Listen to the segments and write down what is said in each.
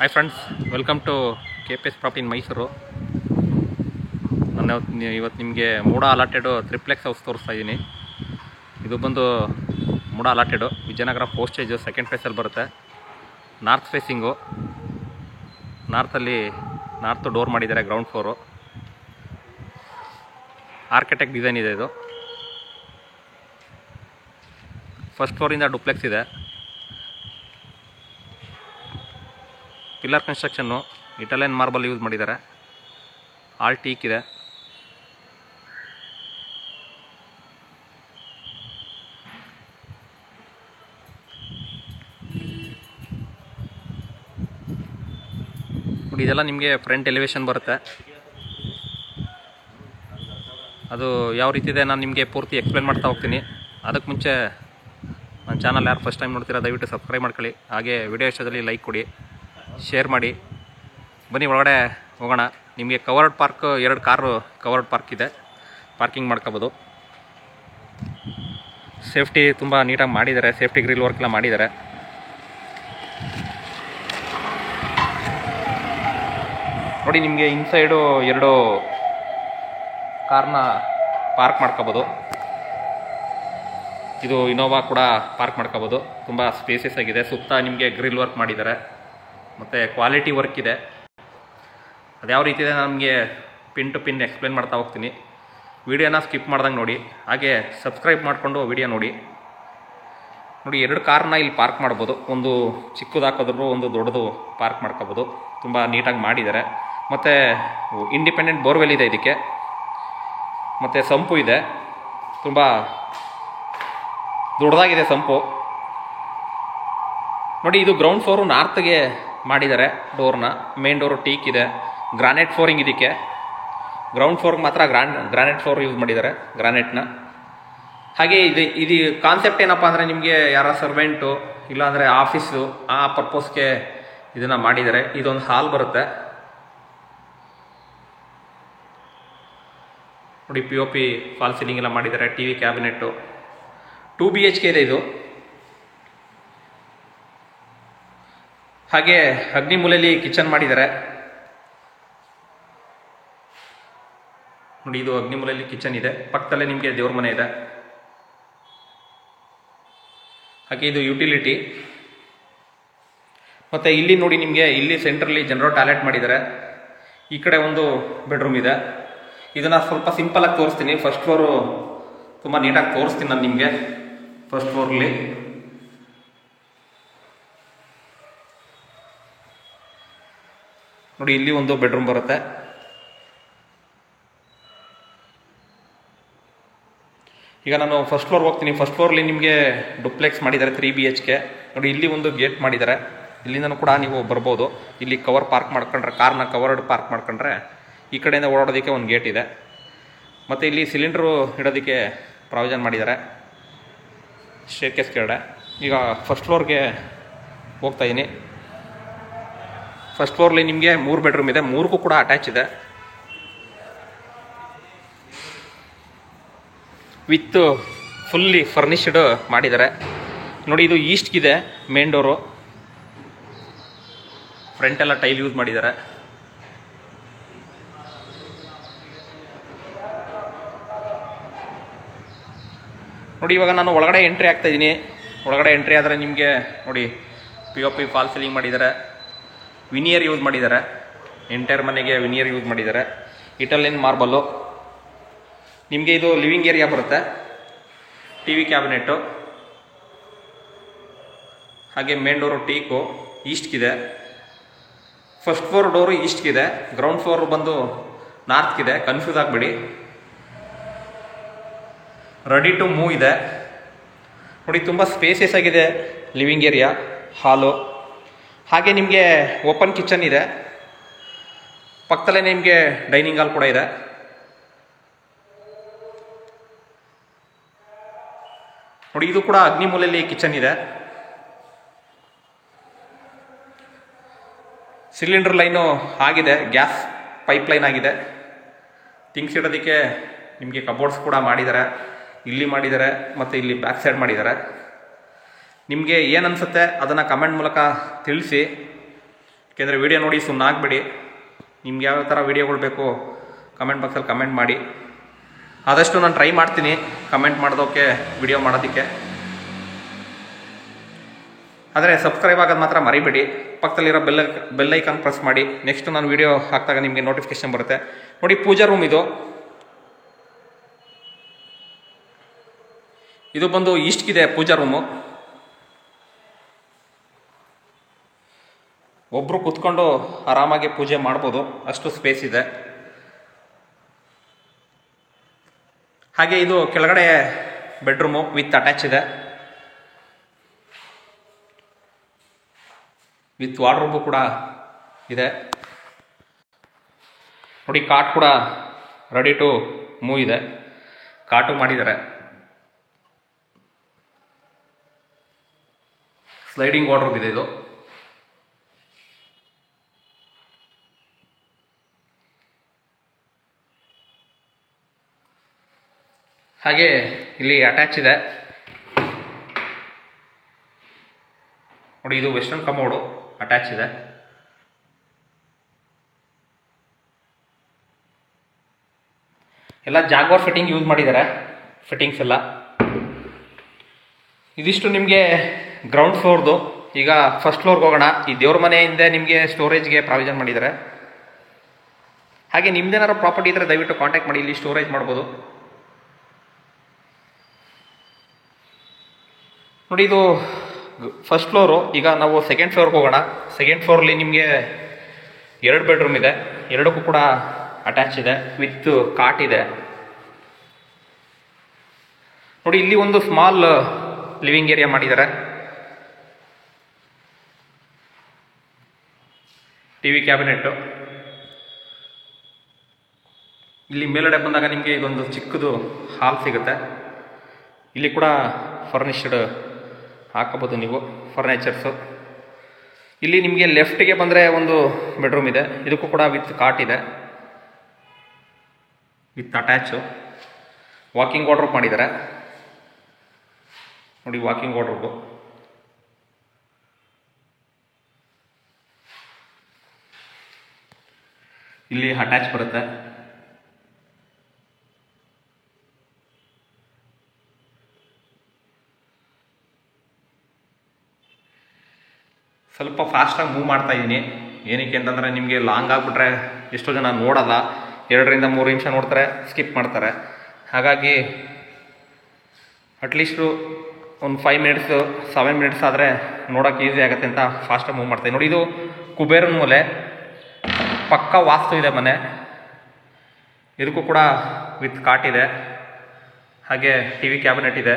Hi friends, welcome to KPS property in Mysuru. ನಾನು ಇವತ್ತು ನಿಮಗೆ ಮೂಡ ಅಲಾಟೆಡು ಟ್ರಿಪ್ಲೆಕ್ಸ್ ಹೌಸ್ ತೋರಿಸ್ತಾ ಇದ್ದೀನಿ. ಇದು ಬಂದು ಮೂಡ ಅಲಾಟೆಡು ವಿಜಯನಗರ ಪೋಸ್ಟೇಜು ಸೆಕೆಂಡ್ ಫೇಸಲ್ಲಿ ಬರುತ್ತೆ. ನಾರ್ತ್ ಫೇಸಿಂಗು, ನಾರ್ತ್ ಡೋರ್ ಮಾಡಿದ್ದಾರೆ. ಗ್ರೌಂಡ್ ಫ್ಲೋರು ಆರ್ಕಿಟೆಕ್ಟ್ ಡಿಸೈನ್ ಇದೆ. ಇದು ಫಸ್ಟ್ ಫ್ಲೋರಿಂದ ಡುಪ್ಲೆಕ್ಸ್ ಇದೆ. Pillar construction, Italian marble use ಮಾಡಿದ್ದಾರೆ. ಆಲ್ ಟೀಕ್ ಇದೆ. ನೋಡಿ, ಇದೆಲ್ಲ ನಿಮಗೆ ಫ್ರಂಟ್ ಎಲಿವೇಶನ್ ಬರುತ್ತೆ. ಅದು ಯಾವ ರೀತಿ ಇದೆ ನಾನು ನಿಮಗೆ ಪೂರ್ತಿ ಎಕ್ಸ್ಪ್ಲೇನ್ ಮಾಡ್ತಾ ಹೋಗ್ತೀನಿ. ಅದಕ್ಕೆ ಮುಂಚೆ ನನ್ನ ಚಾನಲ್ ಯಾರು ಫಸ್ಟ್ ಟೈಮ್ ನೋಡ್ತೀರಾ ದಯವಿಟ್ಟು ಸಬ್ಸ್ಕ್ರೈಬ್ ಮಾಡ್ಕೊಳ್ಳಿ. ಹಾಗೆ ವಿಡಿಯೋ ಇಷ್ಟದಲ್ಲಿ ಲೈಕ್ ಕೊಡಿ, ಶೇರ್ ಮಾಡಿ. ಬನ್ನಿ ಒಳಗಡೆ ಹೋಗೋಣ. ನಿಮಗೆ covered park, 2 car covered park ಇದೆ, ಪಾರ್ಕಿಂಗ್ ಮಾಡ್ಕೋಬೋದು. ಸೇಫ್ಟಿ ತುಂಬ ನೀಟಾಗಿ ಮಾಡಿದ್ದಾರೆ. ಸೇಫ್ಟಿ ಗ್ರಿಲ್ ವರ್ಕ್ ಎಲ್ಲ ಮಾಡಿದ್ದಾರೆ. ನೋಡಿ, ನಿಮಗೆ ಇನ್ಸೈಡು 2 ಕಾರ್ನ ಪಾರ್ಕ್ ಮಾಡ್ಕೋಬೋದು. ಇದು ಇನೋವಾ ಕೂಡ ಪಾರ್ಕ್ ಮಾಡ್ಕೋಬೋದು. ತುಂಬ ಸ್ಪೇಸಸ್ ಆಗಿದೆ. ಸುತ್ತ ನಿಮಗೆ ಗ್ರಿಲ್ ವರ್ಕ್ ಮಾಡಿದ್ದಾರೆ ಮತ್ತು ಕ್ವಾಲಿಟಿ ವರ್ಕ್ ಇದೆ. ಅದು ಯಾವ ರೀತಿ ಇದೆ ನಮಗೆ ಪಿನ್ ಟು ಪಿನ್ ಎಕ್ಸ್ಪ್ಲೇನ್ ಮಾಡ್ತಾ ಹೋಗ್ತೀನಿ. ವಿಡಿಯೋನ ಸ್ಕಿಪ್ ಮಾಡ್ದಂಗೆ ನೋಡಿ, ಹಾಗೆ ಸಬ್ಸ್ಕ್ರೈಬ್ ಮಾಡಿಕೊಂಡು ವಿಡಿಯೋ ನೋಡಿ. 2 ಕಾರ್ನ ಇಲ್ಲಿ ಪಾರ್ಕ್ ಮಾಡ್ಬೋದು. ಒಂದು ಚಿಕ್ಕದು ಹಾಕಿದ್ರು, ಒಂದು ದೊಡ್ಡದು ಪಾರ್ಕ್ ಮಾಡ್ಕೋಬೋದು. ತುಂಬ ನೀಟಾಗಿ ಮಾಡಿದ್ದಾರೆ. ಮತ್ತು ಇಂಡಿಪೆಂಡೆಂಟ್ ಬೋರ್ವೆಲ್ ಇದೆ ಇದಕ್ಕೆ, ಮತ್ತು ಸಂಪು ಇದೆ. ತುಂಬ ದೊಡ್ಡದಾಗಿದೆ ಸಂಪು. ನೋಡಿ, ಇದು ಗ್ರೌಂಡ್ ಫ್ಲೋರು ನಾರ್ತ್ಗೆ ಮಾಡಿದ್ದಾರೆ. ಡೋರ್ನ ಮೇನ್ ಡೋರು ಟೀಕ್ ಇದೆ. ಗ್ರಾನೈಟ್ ಫ್ಲೋರಿಂಗ್ ಇದಕ್ಕೆ. ಗ್ರೌಂಡ್ ಫ್ಲೋರ್ಗೆ ಮಾತ್ರ ಗ್ರಾನೈಟ್ ಫ್ಲೋರ್ ಯೂಸ್ ಮಾಡಿದ್ದಾರೆ, ಗ್ರಾನೈಟ್ನ. ಹಾಗೆ ಇದು ಕಾನ್ಸೆಪ್ಟ್ ಏನಪ್ಪ ಅಂದರೆ, ನಿಮಗೆ ಯಾರ ಸರ್ವೆಂಟು ಇಲ್ಲಾಂದರೆ ಆಫೀಸು ಆ ಪರ್ಪಸ್ಗೆ ಇದನ್ನು ಮಾಡಿದ್ದಾರೆ. ಇದೊಂದು ಹಾಲ್ ಬರುತ್ತೆ. ನೋಡಿ, POP ಫಾಲ್ ಸೀಲಿಂಗ್ ಎಲ್ಲ ಮಾಡಿದ್ದಾರೆ. TV ಕ್ಯಾಬಿನೆಟ್ಟು 2 BHK ಇದೆ ಇದು. ಹಾಗೆ ಅಗ್ನಿ ಮೂಲೆಯಲ್ಲಿ ಕಿಚನ್ ಮಾಡಿದ್ದಾರೆ. ನೋಡಿ, ಇದು ಅಗ್ನಿ ಮೂಲೆಯಲ್ಲಿ ಕಿಚನ್ ಇದೆ. ಪಕ್ಕದಲ್ಲೇ ನಿಮಗೆ ದೇವ್ರ ಮನೆ ಇದೆ. ಹಾಗೆ ಇದು ಯುಟಿಲಿಟಿ. ಮತ್ತು ಇಲ್ಲಿ ನೋಡಿ, ನಿಮಗೆ ಇಲ್ಲಿ ಸೆಂಟ್ರಲ್ಲಿ ಜನರಲ್ ಟಾಯ್ಲೆಟ್ ಮಾಡಿದ್ದಾರೆ. ಈ ಕಡೆ ಒಂದು ಬೆಡ್ರೂಮ್ ಇದೆ. ಇದನ್ನು ಸ್ವಲ್ಪ ಸಿಂಪಲಾಗಿ ತೋರಿಸ್ತೀನಿ. ಫಸ್ಟ್ ಫ್ಲೋರು ತುಂಬ ನೀಟಾಗಿ ತೋರಿಸ್ತೀನಿ ನಾನು ನಿಮಗೆ. ಫಸ್ಟ್ ಫ್ಲೋರ್ಲಿ ನೋಡಿ, ಇಲ್ಲಿ ಒಂದು ಬೆಡ್ರೂಮ್ ಬರುತ್ತೆ. ಈಗ ನಾನು ಫಸ್ಟ್ ಫ್ಲೋರ್ ಹೋಗ್ತೀನಿ. ಫಸ್ಟ್ ಫ್ಲೋರ್ಲಿ ನಿಮಗೆ ಡುಪ್ಲೆಕ್ಸ್ ಮಾಡಿದ್ದಾರೆ, 3 BHK. ನೋಡಿ, ಇಲ್ಲಿ ಒಂದು ಗೇಟ್ ಮಾಡಿದ್ದಾರೆ. ಇಲ್ಲಿಂದನೂ ಕೂಡ ನೀವು ಬರ್ಬೋದು. ಇಲ್ಲಿ ಕವರ್ ಪಾರ್ಕ್ ಮಾಡ್ಕೊಂಡ್ರೆ, ಕಾರ್ನ ಕವರ್ಡ್ ಪಾರ್ಕ್ ಮಾಡ್ಕೊಂಡ್ರೆ ಈ ಕಡೆಯಿಂದ ಓಡಾಡೋದಕ್ಕೆ ಒಂದು ಗೇಟ್ ಇದೆ. ಮತ್ತು ಇಲ್ಲಿ ಸಿಲಿಂಡ್ರು ಇಡೋದಕ್ಕೆ ಪ್ರಾವಿಷನ್ ಮಾಡಿದ್ದಾರೆ. ಸ್ಟೇರ್ಕೇಸ್ ಕೆಳಗಡೆ. ಈಗ ಫಸ್ಟ್ ಫ್ಲೋರ್ಗೆ ಹೋಗ್ತಾ ಇದ್ದೀನಿ. ಫಸ್ಟ್ ಫ್ಲೋರ್ಲಿ ನಿಮಗೆ 3 ಬೆಡ್ರೂಮ್ ಇದೆ. 3ಗೂ ಕೂಡ ಅಟ್ಯಾಚ್ ಇದೆ. ವಿತ್ ಫುಲ್ಲಿ ಫರ್ನಿಶ್ಡ್ ಮಾಡಿದ್ದಾರೆ. ನೋಡಿ, ಇದು ಈಸ್ಟ್ಗಿದೆ ಮೇನ್ ಡೋರು. ಫ್ರಂಟೆಲ್ಲ ಟೈಲ್ ಯೂಸ್ ಮಾಡಿದ್ದಾರೆ. ನೋಡಿ, ಇವಾಗ ನಾನು ಒಳಗಡೆ ಎಂಟ್ರಿ ಆಗ್ತಾ ಇದ್ದೀನಿ. ಒಳಗಡೆ ಎಂಟ್ರಿ ಆದರೆ ನಿಮಗೆ ನೋಡಿ, POP ಫಾಲ್ ಸೀಲಿಂಗ್ ಮಾಡಿದ್ದಾರೆ. ವಿನಿಯರ್ ಯೂಸ್ ಮಾಡಿದ್ದಾರೆ. ಎಂಟೈರ್ ಮನೆಗೆ ವಿನಿಯರ್ ಯೂಸ್ ಮಾಡಿದ್ದಾರೆ. Italian marble. ನಿಮಗೆ ಇದು ಲಿವಿಂಗ್ ಏರಿಯಾ ಬರುತ್ತೆ. TV cabinet. ಹಾಗೆ ಮೇನ್ ಡೋರು ಟೀಕು ಈಸ್ಟ್ಗಿದೆ. ಫಸ್ಟ್ ಫ್ಲೋರ್ ಡೋರು ಈಸ್ಟ್ಗಿದೆ. ಗ್ರೌಂಡ್ ಫ್ಲೋರ್ ಬಂದು ನಾರ್ತ್ಗಿದೆ. ಕನ್ಫ್ಯೂಸ್ ಆಗಬೇಡಿ. ರೆಡಿ ಟು ಮೂವ್ ಇದೆ. ನೋಡಿ, ತುಂಬ ಸ್ಪೇಸಿಯಸ್ ಆಗಿದೆ ಲಿವಿಂಗ್ ಏರಿಯಾ, ಹಾಲು. ಹಾಗೆ ನಿಮಗೆ ಓಪನ್ ಕಿಚನ್ ಇದೆ. ಪಕ್ಕದಲ್ಲೇ ನಿಮಗೆ ಡೈನಿಂಗ್ ಹಾಲ್ ಕೂಡ ಇದೆ. ನೋಡಿ, ಇದು ಕೂಡ ಅಗ್ನಿ ಮೂಲೆಯಲ್ಲಿ ಕಿಚನ್ ಇದೆ. ಸಿಲಿಂಡರ್ ಲೈನು ಆಗಿದೆ. ಗ್ಯಾಸ್ ಪೈಪ್ ಲೈನ್ ಆಗಿದೆ. ಥಿಂಗ್ಸ್ ಇಡೋದಕ್ಕೆ ನಿಮಗೆ ಕಬೋರ್ಡ್ಸ್ ಕೂಡ ಮಾಡಿದ್ದಾರೆ. ಇಲ್ಲಿ ಮಾಡಿದ್ದಾರೆ ಮತ್ತು ಇಲ್ಲಿ ಬ್ಯಾಕ್ ಸೈಡ್ ಮಾಡಿದ್ದಾರೆ. ನಿಮಗೆ ಏನು ಅನಿಸುತ್ತೆ ಅದನ್ನು ಕಮೆಂಟ್ ಮೂಲಕ ತಿಳಿಸಿ. ಯಾಕೆಂದರೆ ವಿಡಿಯೋ ನೋಡಿ ಸುಮ್ಮನೆ ಆಗಬೇಡಿ. ನಿಮ್ಗೆ ಯಾವ ಥರ ವೀಡಿಯೋಗಳು ಬೇಕು ಕಮೆಂಟ್ ಬಾಕ್ಸಲ್ಲಿ ಕಮೆಂಟ್ ಮಾಡಿ. ಆದಷ್ಟು ನಾನು ಟ್ರೈ ಮಾಡ್ತೀನಿ ಕಮೆಂಟ್ ಮಾಡೋದಕ್ಕೆ, ವಿಡಿಯೋ ಮಾಡೋದಕ್ಕೆ. ಆದರೆ ಸಬ್ಸ್ಕ್ರೈಬ್ ಆಗೋದು ಮಾತ್ರ ಮರಿಬೇಡಿ. ಪಕ್ಕದಲ್ಲಿರೋ ಬೆಲ್ ಐಕಾನ್ ಪ್ರೆಸ್ ಮಾಡಿ. ನೆಕ್ಸ್ಟ್ ನಾನು ವಿಡಿಯೋ ಹಾಕಿದಾಗ ನಿಮಗೆ ನೋಟಿಫಿಕೇಶನ್ ಬರುತ್ತೆ. ನೋಡಿ, ಪೂಜಾ ರೂಮ್ ಇದು ಬಂದು ಈಸ್ಟ್ಗಿದೆ ಪೂಜಾ ರೂಮು. ಒಬ್ಬರು ಕೂತ್ಕೊಂಡು ಆರಾಮಾಗಿ ಪೂಜೆ ಮಾಡ್ಬೋದು, ಅಷ್ಟು ಸ್ಪೇಸ್ ಇದೆ. ಹಾಗೆ ಇದು ಕೆಳಗಡೆ ಬೆಡ್ರೂಮು ವಿತ್ ಅಟ್ಯಾಚ್ ಇದೆ. ವಿತ್ ವಾರ್ಡ್ರೋಬು ಕೂಡ ಇದೆ. ನೋಡಿ, ಕಾಟ್ ಕೂಡ ರೆಡಿ ಟು ಮೂವ್ ಇದೆ. ಕಾಟು ಮಾಡಿದ್ದಾರೆ. ಸ್ಲೈಡಿಂಗ್ ವಾರ್ಡ್ರೋಬ್ ಇದೆ ಇದು. ಹಾಗೆ ಇಲ್ಲಿ ಅಟ್ಯಾಚ್ ಇದೆ. ನೋಡಿ, ಇದು ವೆಸ್ಟರ್ನ್ ಕಮೋಡು ಅಟ್ಯಾಚ್ ಇದೆ. ಎಲ್ಲ ಜಾಗ್ವಾರ್ ಫಿಟ್ಟಿಂಗ್ ಯೂಸ್ ಮಾಡಿದ್ದಾರೆ. ಫಿಟ್ಟಿಂಗ್ಸ್ ಎಲ್ಲ ಇದಿಷ್ಟು ನಿಮಗೆ ಗ್ರೌಂಡ್ ಫ್ಲೋರ್ದು. ಈಗ ಫಸ್ಟ್ ಫ್ಲೋರ್ಗೆ ಹೋಗೋಣ. ಈ ದೇವ್ರ ಮನೆಯಿಂದ ನಿಮಗೆ ಸ್ಟೋರೇಜ್ಗೆ ಪ್ರಾವಿಷನ್ ಮಾಡಿದ್ದಾರೆ. ಹಾಗೆ ನಿಮ್ದೇನಾದ್ರು ಪ್ರಾಪರ್ಟಿ ಇದ್ದರೆ ದಯವಿಟ್ಟು ಕಾಂಟ್ಯಾಕ್ಟ್ ಮಾಡಿ, ಇಲ್ಲಿ ಸ್ಟೋರೇಜ್ ಮಾಡ್ಬೋದು. ನೋಡಿ, ಇದು ಫಸ್ಟ್ ಫ್ಲೋರು. ಈಗ ನಾವು ಸೆಕೆಂಡ್ ಫ್ಲೋರ್ಗೆ ಹೋಗೋಣ. ಸೆಕೆಂಡ್ ಫ್ಲೋರಲ್ಲಿ ನಿಮಗೆ 2 ಬೆಡ್ರೂಮ್ ಇದೆ. ಎರಡಕ್ಕೂ ಕೂಡ ಅಟ್ಯಾಚ್ ಇದೆ, ವಿತ್ ಕಾಟ್ ಇದೆ. ನೋಡಿ, ಇಲ್ಲಿ ಒಂದು ಸ್ಮಾಲ್ ಲಿವಿಂಗ್ ಏರಿಯಾ ಮಾಡಿದ್ದಾರೆ. TV cabinet. ಇಲ್ಲಿ ಮೇಲ್ಗಡೆ ಬಂದಾಗ ನಿಮಗೆ ಇದೊಂದು ಚಿಕ್ಕದು ಹಾಲ್ ಸಿಗುತ್ತೆ. ಇಲ್ಲಿ ಕೂಡ ಫರ್ನಿಶ್ಡ್ ಹಾಕಬಹುದು ನೀವು ಫರ್ನಿಚರ್ಸು. ಇಲ್ಲಿ ನಿಮಗೆ ಲೆಫ್ಟ್ಗೆ ಬಂದರೆ ಒಂದು ಬೆಡ್ರೂಮ್ ಇದೆ. ಇದಕ್ಕೂ ಕೂಡ ವಿತ್ ಕಾಟ್ ಇದೆ, ವಿತ್ ಅಟ್ಯಾಚು. ವಾಕಿಂಗ್ ವಾರ್ಡ್ರೋಬ್ ಮಾಡಿದ್ದಾರೆ. ನೋಡಿ, ವಾಕಿಂಗ್ ವಾರ್ಡ್ರೋಬು. ಇಲ್ಲಿ ಅಟ್ಯಾಚ್ ಬರುತ್ತೆ. ಸ್ವಲ್ಪ ಫಾಸ್ಟಾಗಿ ಮೂವ್ ಮಾಡ್ತಾ ಇದ್ದೀನಿ. ಏನಕ್ಕೆ ಅಂತಂದರೆ ನಿಮಗೆ ಲಾಂಗ್ ಆಗಿಬಿಟ್ರೆ ಎಷ್ಟೋ ಜನ ನೋಡಲ್ಲ. 2ರಿಂದ 3 ನಿಮಿಷ ನೋಡ್ತಾರೆ, ಸ್ಕಿಪ್ ಮಾಡ್ತಾರೆ. ಹಾಗಾಗಿ ಅಟ್ಲೀಸ್ಟು ಒಂದು 5 ಮಿನಿಟ್ಸು 7 ಮಿನಿಟ್ಸ್ ಆದರೆ ನೋಡೋಕೆ ಈಸಿ ಆಗುತ್ತೆ ಅಂತ ಫಾಸ್ಟಾಗಿ ಮೂವ್ ಮಾಡ್ತಾಯಿದ್ದೀನಿ. ನೋಡಿ, ಇದು ಕುಬೇರನ ಮೂಲೆ. ಪಕ್ಕ ವಾಸ್ತು ಇದೆ ಮನೆ. ಇದಕ್ಕೂ ಕೂಡ ವಿತ್ ಕಾಟ್ ಇದೆ. ಹಾಗೆ ಟಿವಿ ಕ್ಯಾಬಿನೆಟ್ ಇದೆ.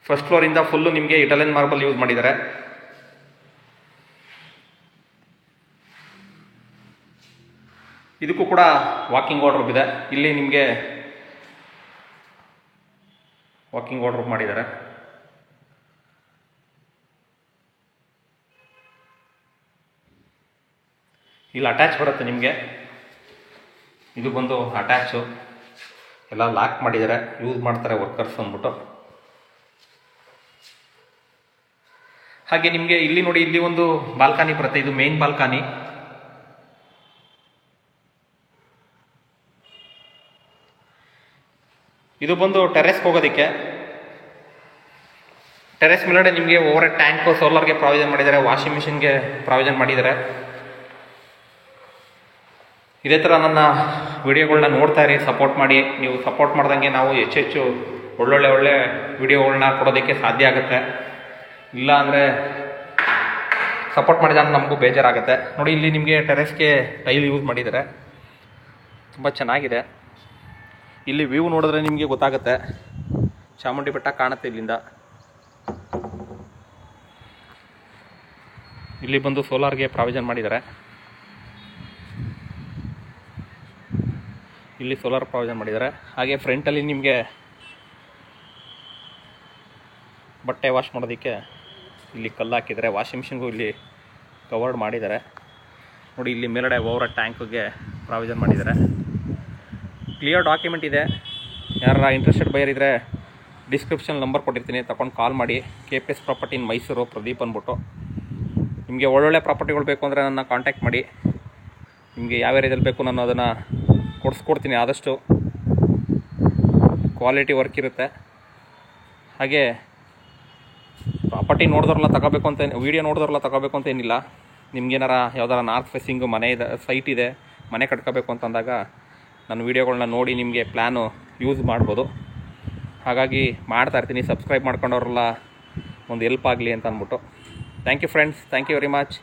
ಫಸ್ಟ್ ಫ್ಲೋರಿಂದ ಫುಲ್ಲು ನಿಮಗೆ ಇಟಾಲಿಯನ್ ಮಾರ್ಬಲ್ ಯೂಸ್ ಮಾಡಿದ್ದಾರೆ. ಇದಕ್ಕೂ ಕೂಡ ವಾಕಿಂಗ್ ವಾರ್ಡ್ರೋಬ್ ಇದೆ. ಇಲ್ಲಿ ನಿಮಗೆ ವಾಕಿಂಗ್ ವಾರ್ಡ್ರೋಬ್ ಮಾಡಿದ್ದಾರೆ. ಇಲ್ಲಿ ಅಟ್ಯಾಚ್ ಬರುತ್ತೆ ನಿಮಗೆ. ಇದು ಬಂದು ಅಟ್ಯಾಚು. ಎಲ್ಲ ಲಾಕ್ ಮಾಡಿದ್ದಾರೆ, ಯೂಸ್ ಮಾಡ್ತಾರೆ ವರ್ಕರ್ಸ್ ಅಂದ್ಬಿಟ್ಟು. ಹಾಗೆ ನಿಮಗೆ ಇಲ್ಲಿ ನೋಡಿ, ಇಲ್ಲಿ ಒಂದು ಬಾಲ್ಕನಿ ಬರುತ್ತೆ. ಇದು ಮೇನ್ ಬಾಲ್ಕನಿ. ಇದು ಬಂದು ಟೆರೆಸ್ಗೆ ಹೋಗೋದಕ್ಕೆ. ಟೆರೆಸ್ ಮೇಲ್ಗಡೆ ನಿಮಗೆ ಓವರ್ ಟ್ಯಾಂಕು, ಸೋಲಾರ್ಗೆ ಪ್ರಾವಿಷನ್ ಮಾಡಿದ್ದಾರೆ, ವಾಷಿಂಗ್ ಮಿಷಿನ್ಗೆ ಪ್ರಾವಿಷನ್ ಮಾಡಿದ್ದಾರೆ. ಇದೇ ಥರ ನನ್ನ ವಿಡಿಯೋಗಳನ್ನ ನೋಡ್ತಾ ಇರಿ, ಸಪೋರ್ಟ್ ಮಾಡಿ. ನೀವು ಸಪೋರ್ಟ್ ಮಾಡ್ದಂಗೆ ನಾವು ಹೆಚ್ಚೆಚ್ಚು ಒಳ್ಳೊಳ್ಳೆ ವಿಡಿಯೋಗಳನ್ನ ಕೊಡೋದಕ್ಕೆ ಸಾಧ್ಯ ಆಗುತ್ತೆ. ಇಲ್ಲ ಅಂದರೆ ಸಪೋರ್ಟ್ ಮಾಡಿದಾಗ ನಮಗೂ ಬೇಜಾರಾಗುತ್ತೆ. ನೋಡಿ, ಇಲ್ಲಿ ನಿಮಗೆ ಟೆರೆಸ್ಗೆ ಟೈಲ್ ಯೂಸ್ ಮಾಡಿದ್ದಾರೆ. ತುಂಬ ಚೆನ್ನಾಗಿದೆ. ಇಲ್ಲಿ ವ್ಯೂ ನೋಡಿದ್ರೆ ನಿಮಗೆ ಗೊತ್ತಾಗುತ್ತೆ. ಚಾಮುಂಡಿ ಬೆಟ್ಟ ಕಾಣುತ್ತೆ ಇಲ್ಲಿಂದ. ಇಲ್ಲಿ ಬಂದು ಸೋಲಾರ್ಗೆ ಪ್ರಾವಿಷನ್ ಮಾಡಿದ್ದಾರೆ. ಇಲ್ಲಿ ಸೋಲಾರ್ ಪ್ರಾವಿಷನ್ ಮಾಡಿದ್ದಾರೆ. ಹಾಗೆ ಫ್ರಂಟಲ್ಲಿ ನಿಮಗೆ ಬಟ್ಟೆ ವಾಶ್ ಮಾಡೋದಕ್ಕೆ ಇಲ್ಲಿ ಕಲ್ಲು ಹಾಕಿದ್ದಾರೆ. ವಾಷಿಂಗ್ ಮಿಷಿನ್ಗೂ ಇಲ್ಲಿ ಕವರ್ಡ್ ಮಾಡಿದ್ದಾರೆ. ನೋಡಿ, ಇಲ್ಲಿ ಮೇಲ್ಗಡೆ ಓವರ್ ಟ್ಯಾಂಕ್ಗೆ ಪ್ರಾವಿಷನ್ ಮಾಡಿದ್ದಾರೆ. ಕ್ಲಿಯರ್ ಡಾಕ್ಯುಮೆಂಟ್ ಇದೆ. ಯಾರ ಇಂಟ್ರೆಸ್ಟೆಡ್ ಬೈಯರ್ ಇದ್ದರೆ ಡಿಸ್ಕ್ರಿಪ್ಷನ್ ನಂಬರ್ ಕೊಟ್ಟಿರ್ತೀನಿ, ತಗೊಂಡು ಕಾಲ್ ಮಾಡಿ. KPS property in Mysuru, Pradeep ಅಂದ್ಬಿಟ್ಟು. ನಿಮಗೆ ಒಳ್ಳೊಳ್ಳೆ ಪ್ರಾಪರ್ಟಿಗಳು ಬೇಕು ಅಂದರೆ ನನ್ನ ಕಾಂಟ್ಯಾಕ್ಟ್ ಮಾಡಿ. ನಿಮಗೆ ಯಾವ ಏರಿಯಾದಲ್ಲಿ ಬೇಕು ನಾನು ಅದನ್ನು ಕೊಡಿಸ್ಕೊಡ್ತೀನಿ. ಆದಷ್ಟು ಕ್ವಾಲಿಟಿ ವರ್ಕ್ ಇರುತ್ತೆ. ಹಾಗೆ ಪ್ರಾಪರ್ಟಿ ನೋಡಿದ್ರಲ್ಲ ತಗೋಬೇಕು ಅಂತ, ವೀಡಿಯೋ ನೋಡಿದ್ರಲ್ಲ ತಗೋಬೇಕು ಅಂತ ಏನಿಲ್ಲ. ನಿಮ್ಗೇನಾರ ಯಾವ್ದಾರ ನಾರ್ತ್ ಫೇಸಿಂಗು ಮನೆ ಇದೆ, ಸೈಟ್ ಇದೆ, ಮನೆ ಕಟ್ಕೋಬೇಕು ಅಂತಂದಾಗ ನನ್ನ ವೀಡಿಯೋಗಳನ್ನ ನೋಡಿ ನಿಮಗೆ ಪ್ಲ್ಯಾನು ಯೂಸ್ ಮಾಡ್ಬೋದು. ಹಾಗಾಗಿ ಮಾಡ್ತಾಯಿರ್ತೀನಿ. ಸಬ್ಸ್ಕ್ರೈಬ್ ಮಾಡ್ಕೊಂಡವ್ರೆಲ್ಲ ಒಂದು ಹೆಲ್ಪ್ ಆಗಲಿ ಅಂತ ಅಂದ್ಬಿಟ್ಟು. Thank you friends, thank you very much.